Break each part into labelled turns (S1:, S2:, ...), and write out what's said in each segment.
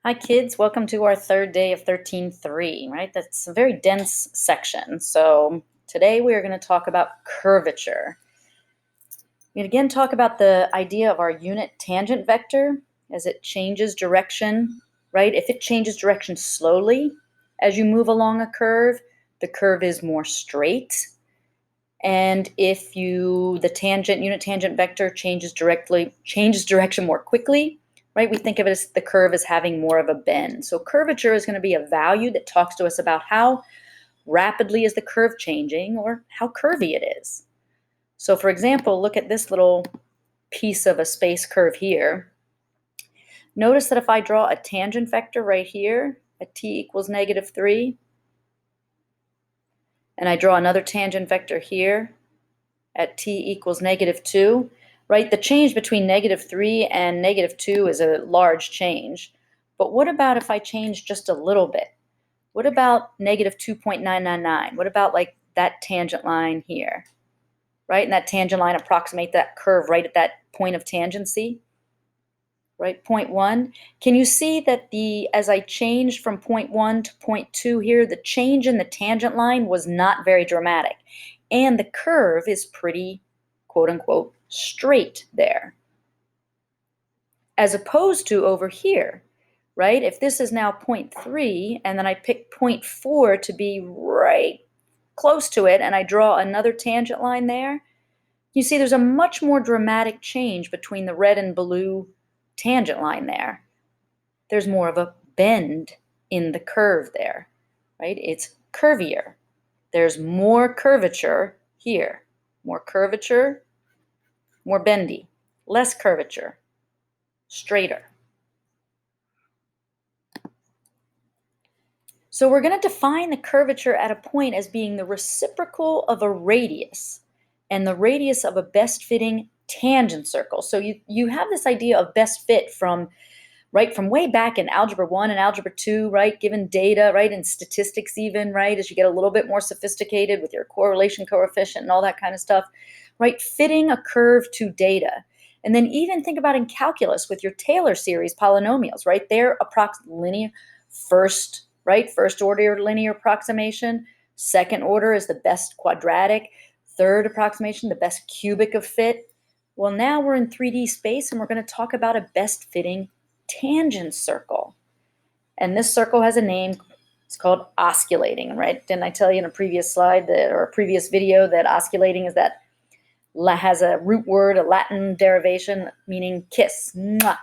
S1: Hi kids, welcome to our third day of 13.3, right? That's a very dense section. So today we are going to talk about curvature. We again talk about the idea of our unit tangent vector as it changes direction, right? If it changes direction slowly as you move along a curve, the curve is more straight. And if the unit tangent vector changes direction more quickly, right? We think of it as the curve as having more of a bend. So curvature is going to be a value that talks to us about how rapidly is the curve changing or how curvy it is. So for example, look at this little piece of a space curve here. Notice that if I draw a tangent vector right here at t equals -3, and I draw another tangent vector here at t equals -2, right? The change between -3 and -2 is a large change. But what about if I change just a little bit? What about -2.999? What about like that tangent line here, right? And that tangent line approximates that curve right at that point of tangency, right? Point 1. Can you see that as I changed from point 1 to point 2 here, the change in the tangent line was not very dramatic. And the curve is pretty, quote unquote, straight there. As opposed to over here, right? If this is now point 3 and then I pick point 4 to be right close to it and I draw another tangent line there, you see there's a much more dramatic change between the red and blue tangent line there. There's more of a bend in the curve there, right? It's curvier. There's more curvature here. More curvature, more bendy. Less curvature, straighter. So we're going to define the curvature at a point as being the reciprocal of a radius and the radius of a best fitting tangent circle. So you have this idea of best fit from way back in Algebra 1 and Algebra 2, right? Given data, right? And statistics even, right? As you get a little bit more sophisticated with your correlation coefficient and all that kind of stuff, right? Fitting a curve to data. And then even think about in calculus with your Taylor series polynomials, right? They're linear first, right? First order linear approximation. Second order is the best quadratic. Third approximation, the best cubic of fit. Well, now we're in 3D space and we're going to talk about a best fitting tangent circle. And this circle has a name. It's called osculating, right? Didn't I tell you in a previous slide or a previous video that osculating is that has a root word, a Latin derivation meaning kiss. Mwah.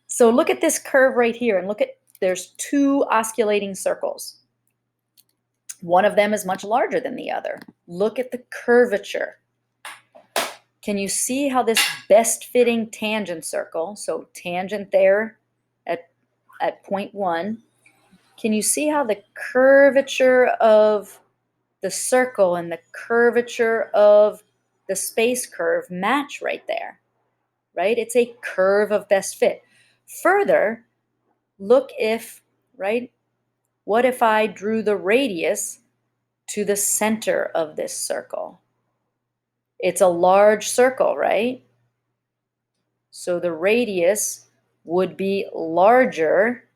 S1: So look at this curve right here and there's two osculating circles. One of them is much larger than the other. Look at the curvature. Can you see how this best fitting tangent circle, so tangent there at point 1, can you see how the curvature of the circle and the curvature of the space curve match right there, right? It's a curve of best fit. Further, look what if I drew the radius to the center of this circle? It's a large circle, right? So the radius would be larger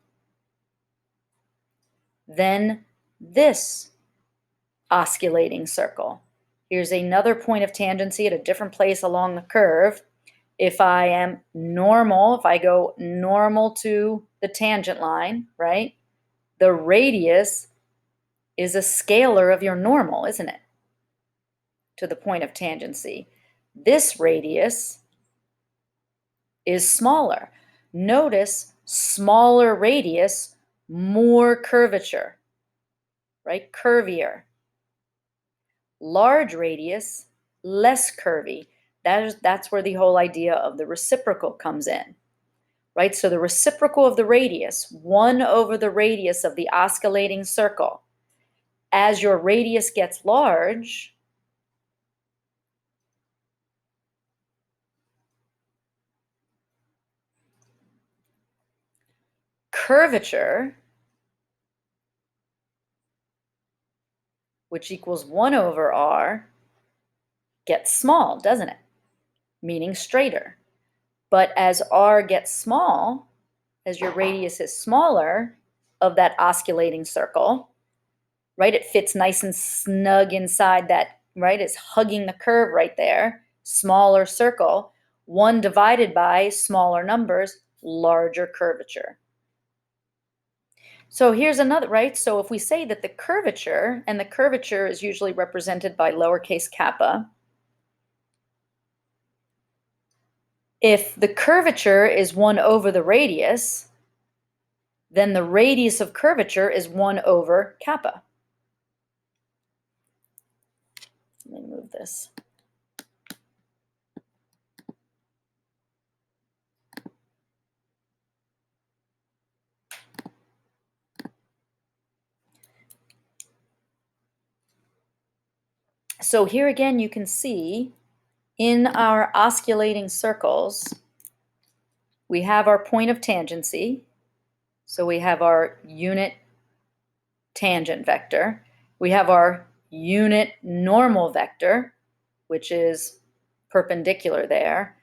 S1: than this osculating circle. Here's another point of tangency at a different place along the curve. If I am normal, if I go normal to the tangent line, right? The radius is a scalar of your normal, isn't it? To the point of tangency. This radius is smaller. Notice smaller radius, more curvature, right? Curvier. Large radius, less curvy. That's where the whole idea of the reciprocal comes in, right? So the reciprocal of the radius, 1 over the radius of the osculating circle. As your radius gets large, curvature, which equals 1 over r, gets small, doesn't it? Meaning straighter. But as r gets small, as your radius is smaller of that osculating circle, right? It fits nice and snug inside that, right? It's hugging the curve right there. Smaller circle, 1 divided by smaller numbers, larger curvature. So here's another, right? So if we say that the curvature, and the curvature is usually represented by lowercase kappa, if the curvature is 1 over the radius, then the radius of curvature is 1 over kappa. Let me move this. So here again, you can see in our osculating circles, we have our point of tangency. So we have our unit tangent vector. We have our unit normal vector, which is perpendicular there.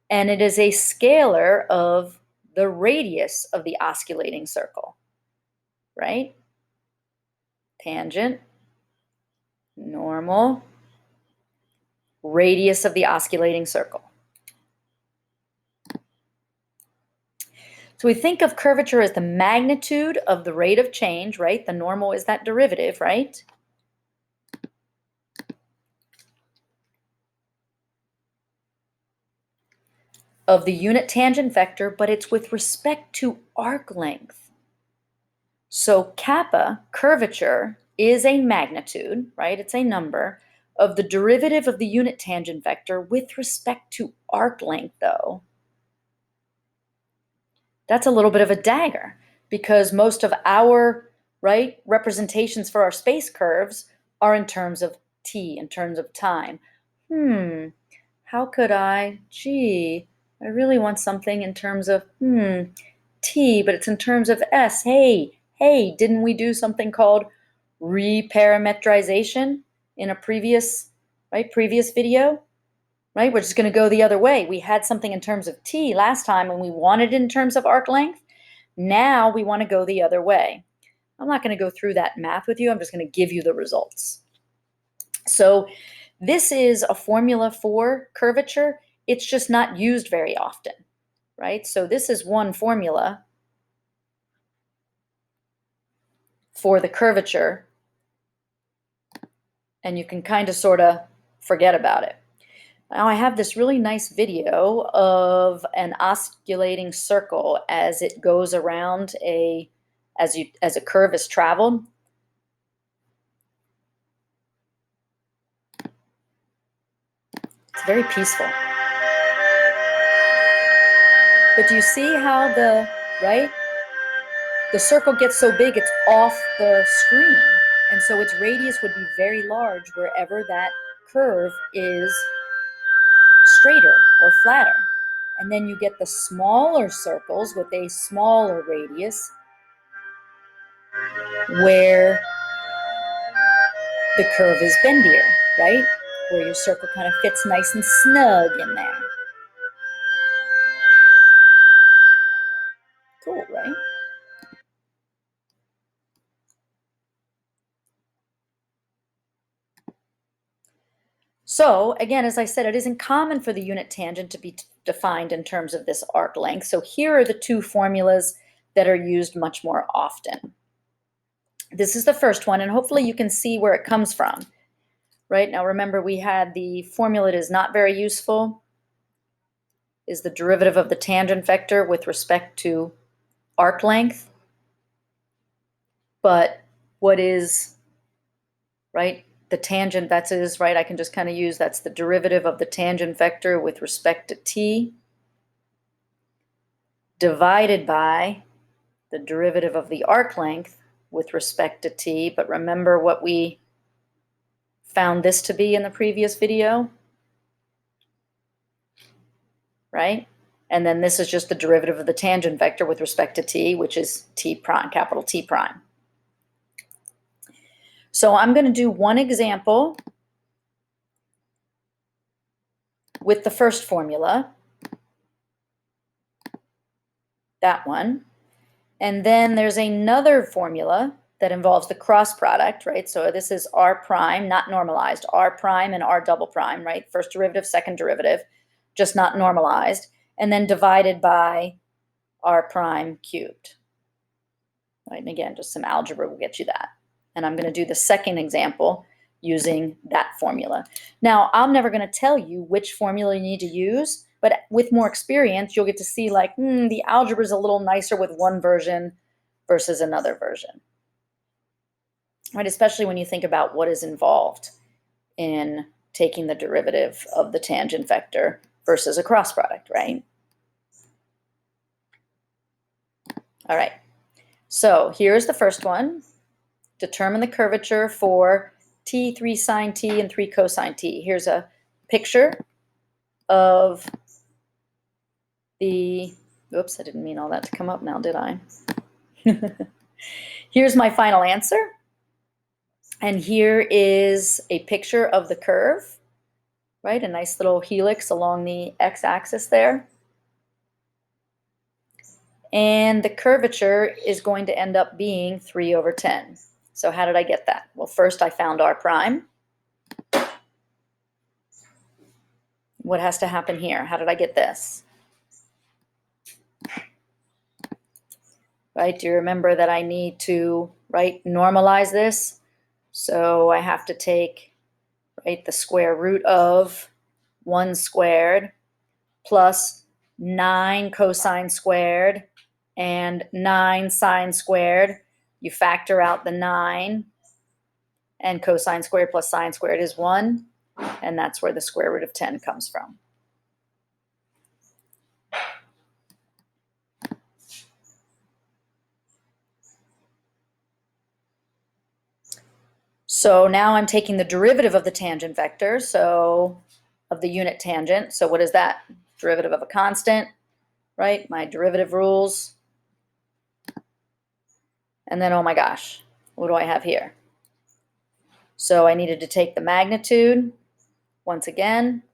S1: And it is a scalar of the radius of the osculating circle, right? Tangent, normal, radius of the osculating circle. So we think of curvature as the magnitude of the rate of change, right? The normal is that derivative, right? Of the unit tangent vector, but it's with respect to arc length. So kappa, curvature, is a magnitude, right? It's a number of the derivative of the unit tangent vector with respect to arc length, though. That's a little bit of a dagger because most of our, right, representations for our space curves are in terms of t, in terms of time. How could I really want something in terms of t, but it's in terms of s. Hey, didn't we do something called reparametrization in a previous video? Right? We're just going to go the other way. We had something in terms of t last time and we wanted it in terms of arc length. Now we want to go the other way. I'm not going to go through that math with you. I'm just going to give you the results. So this is a formula for curvature. It's just not used very often, right? So this is one formula for the curvature, and you can kind of sort of forget about it. Now I have this really nice video of an osculating circle as it goes around as a curve is traveled. It's very peaceful. But do you see how the circle gets so big it's off the screen? And so its radius would be very large wherever that curve is straighter or flatter. And then you get the smaller circles with a smaller radius where the curve is bendier, right? Where your circle kind of fits nice and snug in there. Cool, right? So again, as I said, it isn't common for the unit tangent to be defined in terms of this arc length. So here are the two formulas that are used much more often. This is the first one, and hopefully you can see where it comes from. Right now, remember we had the formula that is not very useful, is the derivative of the tangent vector with respect to arc length. But what is, right, the tangent, that is, right, I can just kind of use, that's the derivative of the tangent vector with respect to t divided by the derivative of the arc length with respect to t. But remember what we found this to be in the previous video, right? And then this is just the derivative of the tangent vector with respect to t, which is t prime, capital T prime. So I'm going to do one example with the first formula. that one. And then there's another formula that involves the cross product, right? So this is r prime, not normalized, r prime and r double prime, right? First derivative, second derivative, just not normalized, and then divided by r prime cubed. Right? And again, just some algebra will get you that. And I'm going to do the second example using that formula. Now, I'm never going to tell you which formula you need to use, but with more experience, you'll get to see like, the algebra is a little nicer with one version versus another version. Right? Especially when you think about what is involved in taking the derivative of the tangent vector versus a cross product, right? All right. So here's the first one. Determine the curvature for t, 3 sine t, and 3 cosine t. Here's a picture of the, oops, I didn't mean all that to come up now, did I? Here's my final answer. And here is a picture of the curve, right? A nice little helix along the x-axis there. And the curvature is going to end up being 3 over 10. So how did I get that? Well, first I found r prime. What has to happen here? How did I get this? Right, do you remember that I need to, right, normalize this? So I have to take, right, the square root of 1 squared plus 9 cosine squared and 9 sine squared. You factor out the 9, and cosine squared plus sine squared is 1, and that's where the square root of 10 comes from. So now I'm taking the derivative of the tangent vector, so of the unit tangent. So what is that? Derivative of a constant, right? My derivative rules. And then, oh my gosh, what do I have here? So I needed to take the magnitude once again.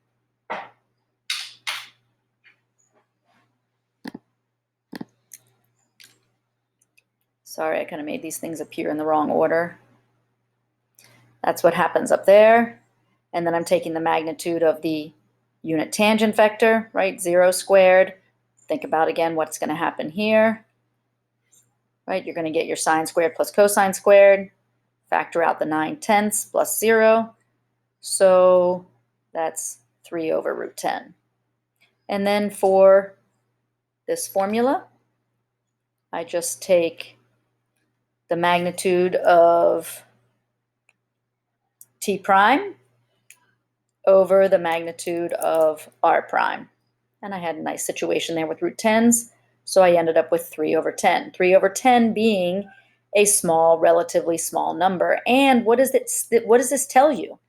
S1: Sorry, I kind of made these things appear in the wrong order. That's what happens up there. And then I'm taking the magnitude of the unit tangent vector, right? 0 squared. Think about again what's going to happen here. Right? You're going to get your sine squared plus cosine squared. Factor out the 9/10 plus 0. So that's 3 over root 10. And then for this formula, I just take the magnitude of t prime over the magnitude of r prime. And I had a nice situation there with root 10s, so I ended up with 3 over 10. 3 over 10 being a small, relatively small number. And what does this tell you?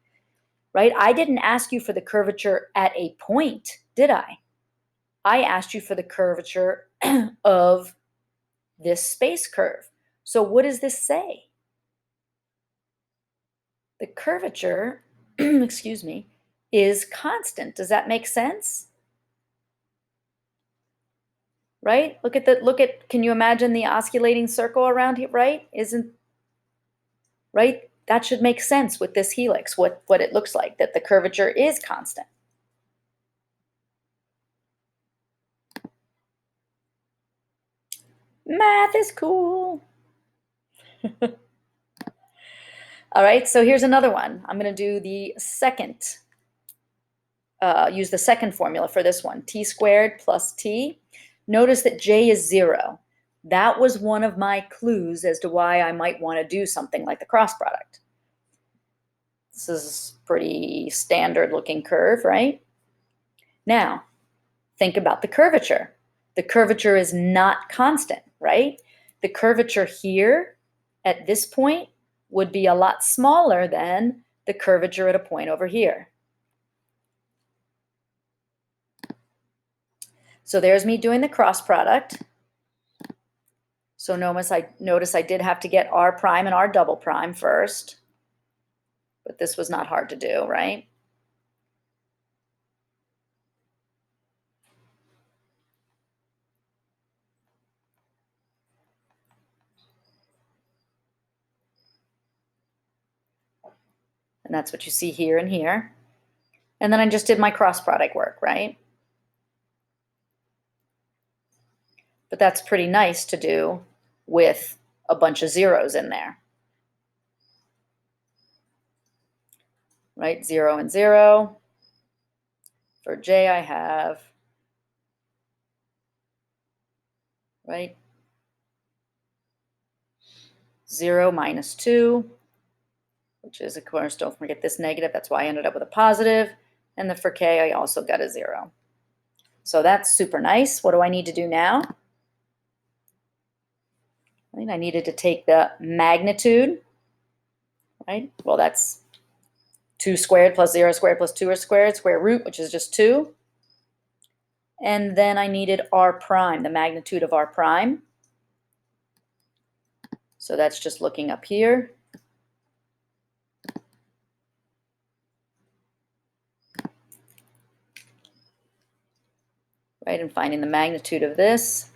S1: Right? I didn't ask you for the curvature at a point, did I? I asked you for the curvature of this space curve. So what does this say? The curvature, excuse me, is constant. Does that make sense? Right? Look at, can you imagine the osculating circle around here, right? Right? That should make sense with this helix, what it looks like, that the curvature is constant. Math is cool. All right, so here's another one. I'm going to do the second, use the second formula for this one, t squared plus t. Notice that j is 0. That was one of my clues as to why I might want to do something like the cross product. This is pretty standard looking curve, right? Now, think about the curvature. The curvature is not constant, right? The curvature here at this point would be a lot smaller than the curvature at a point over here. So there's me doing the cross product. So notice I did have to get r prime and r double prime first, but this was not hard to do, right? And that's what you see here and here. And then I just did my cross product work, right? But that's pretty nice to do with a bunch of zeros in there. Right, 0 and 0. For J, I have, right, 0 minus 2, which is, of course, don't forget this negative. That's why I ended up with a positive. And then for K, I also got a 0. So that's super nice. What do I need to do now? Right, I needed to take the magnitude, right? Well, that's 2 squared plus 0 squared plus 2 squared, square root, which is just 2. And then I needed r prime, the magnitude of r prime. So that's just looking up here. Right, and finding the magnitude of this.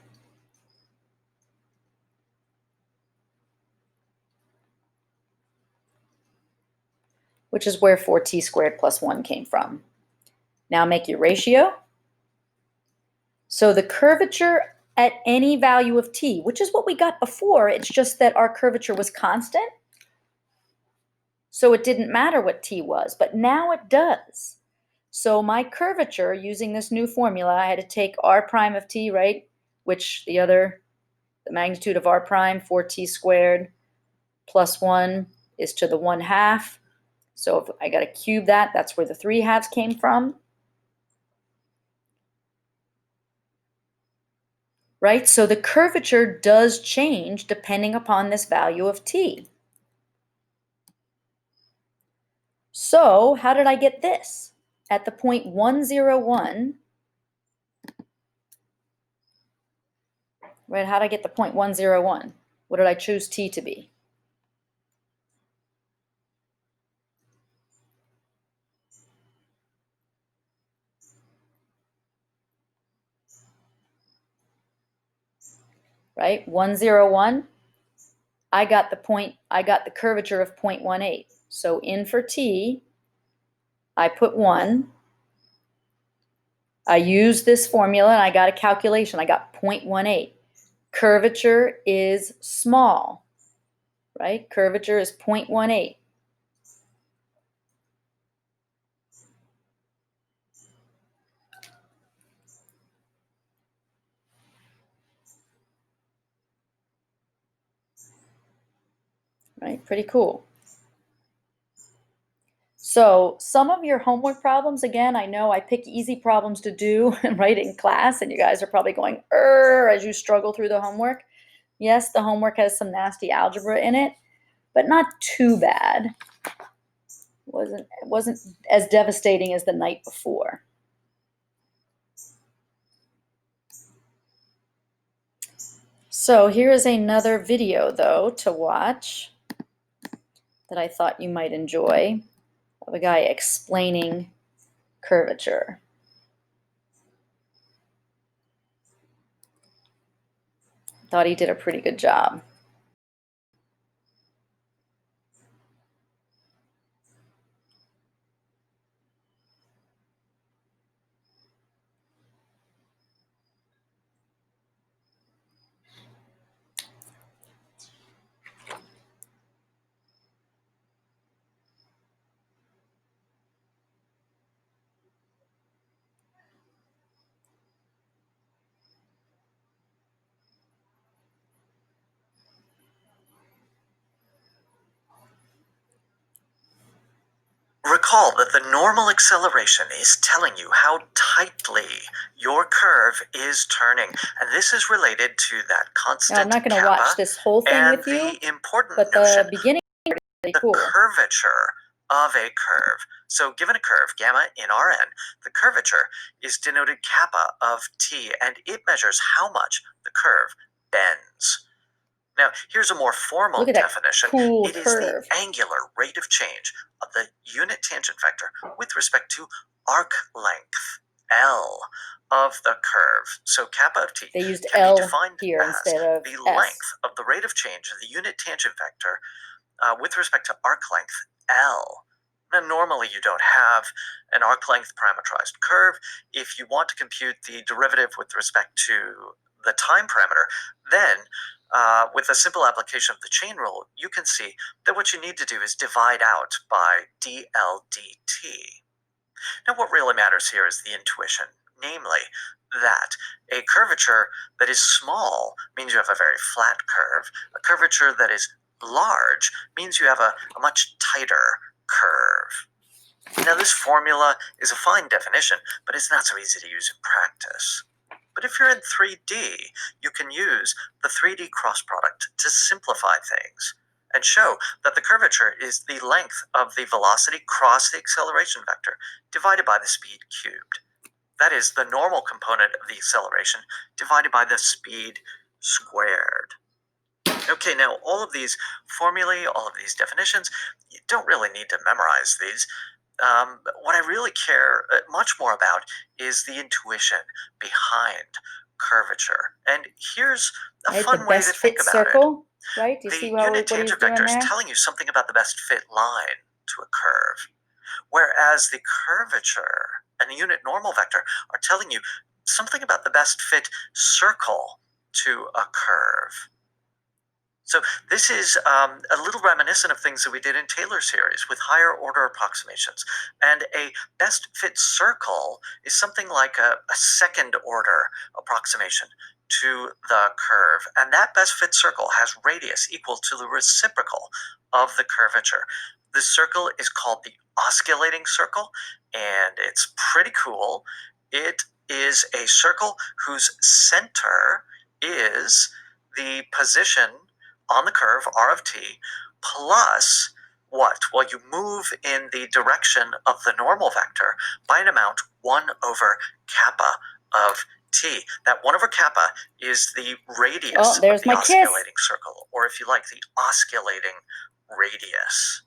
S1: Which is where 4t squared plus 1 came from. Now make your ratio. So the curvature at any value of t, which is what we got before, it's just that our curvature was constant. So it didn't matter what t was, but now it does. So my curvature, using this new formula, I had to take r prime of t, right? Which the magnitude of r prime, 4t squared plus 1 is to the 1/2. So if I got to cube that, that's where the 3/2 came from. Right? So the curvature does change depending upon this value of t. So how did I get this? At the point 101, right, how did I get the point 101? What did I choose t to be? Right? 101, I got the curvature of 0.18. So in for t, I put 1. I used this formula and I got a calculation. I got 0.18. Curvature is small, right? Curvature is 0.18. Right? Pretty cool. So some of your homework problems, again, I know I pick easy problems to do and write in class, and you guys are probably going, as you struggle through the homework. Yes, the homework has some nasty algebra in it, but not too bad. It wasn't as devastating as the night before. So here is another video, though, to watch that I thought you might enjoy, of a guy explaining curvature. Thought he did a pretty good job.
S2: Recall that the normal acceleration is telling you how tightly your curve is turning, and this is related to that constant
S1: Now, I'm not going to watch this whole thing with you,
S2: the important
S1: but the beginning is really cool.
S2: The curvature of a curve. So given a curve, gamma in Rn, the curvature is denoted kappa of t, and it measures how much the curve bends. Now, here's a more formal definition.
S1: Cool
S2: it is the angular rate of change of the unit tangent vector with respect to arc length, L, of the curve. So kappa of t
S1: they used
S2: can
S1: L
S2: be defined
S1: here
S2: as
S1: instead of
S2: the
S1: S.
S2: length of the rate of change of the unit tangent vector with respect to arc length, L, Now, normally you don't have an arc length parameterized curve. If you want to compute the derivative with respect to the time parameter, then with a simple application of the chain rule, you can see that what you need to do is divide out by dl dt. Now, what really matters here is the intuition, namely that a curvature that is small means you have a very flat curve. A curvature that is large means you have a much tighter curve. Now, this formula is a fine definition, but it's not so easy to use in practice. But if you're in 3D, you can use the 3D cross product to simplify things and show that the curvature is the length of the velocity cross the acceleration vector divided by the speed cubed. That is the normal component of the acceleration divided by the speed squared. Okay, now all of these formulae, all of these definitions, you don't really need to memorize these. What I really care much more about is the intuition behind curvature. And here's a
S1: Right,
S2: fun
S1: the
S2: way to
S1: best
S2: think
S1: fit
S2: about it.
S1: circle, right? Do you
S2: The
S1: see
S2: unit
S1: what he's
S2: tangent
S1: doing
S2: vector is
S1: there?
S2: telling you something about the best fit line to a curve, whereas the curvature and the unit normal vector are telling you something about the best fit circle to a curve. So this is a little reminiscent of things that we did in Taylor's series with higher order approximations. And a best fit circle is something like a second order approximation to the curve. And that best fit circle has radius equal to the reciprocal of the curvature. This circle is called the osculating circle, and it's pretty cool. It is a circle whose center is the position on the curve r of t plus what? Well, you move in the direction of the normal vector by an amount 1 over kappa of t. That 1 over kappa is the radius
S1: Oh,
S2: of
S1: there's
S2: the
S1: my kiss.
S2: osculating circle, or if you like, the osculating radius.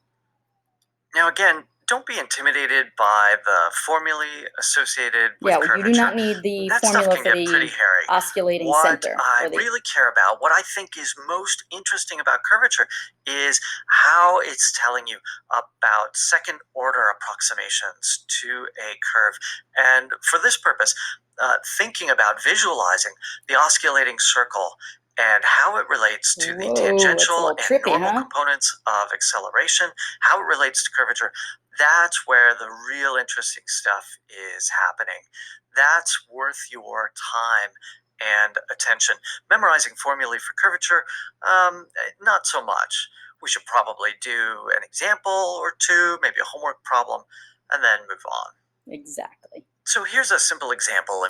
S2: Now, again, don't be intimidated by the formulae associated with
S1: Yeah, well,
S2: curvature.
S1: you do not need the
S2: That stuff
S1: formula
S2: can
S1: for
S2: get pretty
S1: the
S2: hairy.
S1: osculating
S2: What
S1: center.
S2: I
S1: Or the,
S2: really care about, what I think is most interesting about curvature, is how it's telling you about second order approximations to a curve. And for this purpose, thinking about visualizing the osculating circle and how it relates to the
S1: whoa, that's a
S2: tangential
S1: little
S2: and
S1: trippy,
S2: normal
S1: huh?
S2: components of acceleration, how it relates to curvature, that's where the real interesting stuff is happening. That's worth your time and attention. Memorizing formulae for curvature, not so much. We should probably do an example or two, maybe a homework problem, and then move on.
S1: Exactly.
S2: So here's a simple example